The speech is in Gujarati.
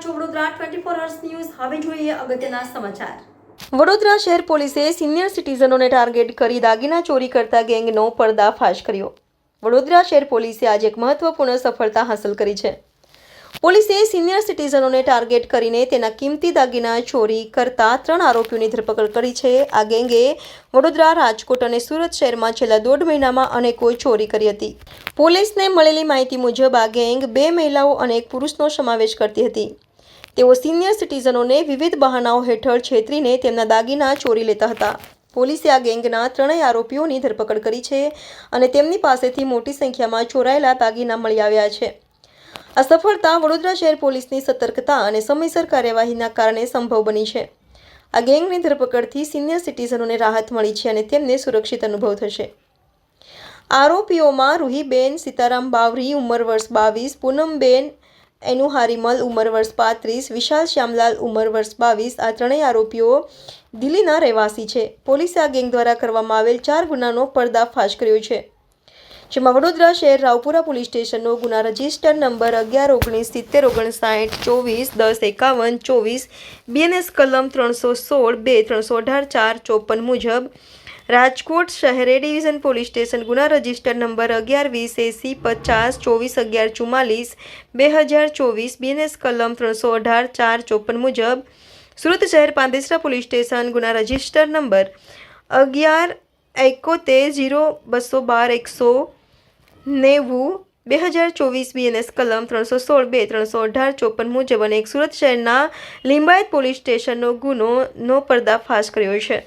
છો વડોદરા 24 અવર્સ ન્યૂઝ। હવે જોઈએ અગત્યના સમાચાર। વડોદરા શહેર પોલીસે સિનિયર સિટીઝનોને ટાર્ગેટ કરી દાગીના ચોરી કરતા ગેંગનો પર્દાફાશ કર્યો। વડોદરા શહેર પોલીસે આજે એક મહત્વપૂર્ણ સફળતા હાંસલ કરી છે। પોલીસે સિનિયર સિટીઝનોને ટાર્ગેટ કરીને તેના કિંમતી દાગીના ચોરી કરતા 3 આરોપીઓની ધરપકડ કરી છે। આ ગેંગે વડોદરા, રાજકોટ અને સુરત શહેરમાં છેલ્લા 1.5 મહિનામાં અનેકો ચોરી કરી હતી। પોલીસને મળેલી માહિતી મુજબ આ ગેંગ 2 મહિલાઓ અને 1 પુરુષનો સમાવેશ કરતી હતી। તેઓ સિનિયર સિટીઝનોને વિવિધ બહાનાઓ હેઠળ છેતરીને તેમના દાગીના ચોરી લેતા હતા। પોલીસે આ ગેંગના 3 આરોપીઓની ધરપકડ કરી છે અને તેમની પાસેથી મોટી સંખ્યામાં ચોરાયેલા દાગીના મળી આવ્યા છે। આ સફળતા વડોદરા શહેર પોલીસની સતર્કતા અને સમયસર કાર્યવાહીના કારણે સંભવ બની છે। આ ગેંગની ધરપકડથી સિનિયર સિટીઝનોને રાહત મળી છે અને તેમને સુરક્ષિત અનુભવ થશે। આરોપીઓમાં રૂહીબેન સીતારામ બાવરી ઉંમર વર્ષ 22, પૂનમબેન એનુહારીમલ ઉંમર વર્ષ 35, વિશાલ શ્યામલાલ ઉંમર વર્ષ 22 આ 3 આરોપીઓ દિલ્હીના રહેવાસી છે। પોલીસે આ ગેંગ દ્વારા કરવામાં આવેલ 4 ગુનાનો પર્દાફાશ કર્યો છે, જેમાં વડોદરા શહેર રાવપુરા પોલીસ સ્ટેશનનો ગુના રજિસ્ટર નંબર 1119 7059 24 10 51 24 BNS કલમ 316 2 318 4 54 મુજબ, રાજકોટ શહેર ડિવિઝન પોલીસ સ્ટેશન ગુના રજિસ્ટર નંબર 1120 80 50 24 11 44 2024 BNS કલમ 318 4 54 મુજબ, સુરત શહેર પાંદેસરા પોલીસ સ્ટેશન ગુના રજિસ્ટર નંબર 11 71 0212 190 2024 BNS કલમ 316 2 318 54 મુજબ અને એક સુરત શહેરના લિંબાયત પોલીસ સ્ટેશનનો ગુનો પર્દાફાશ કર્યો છે।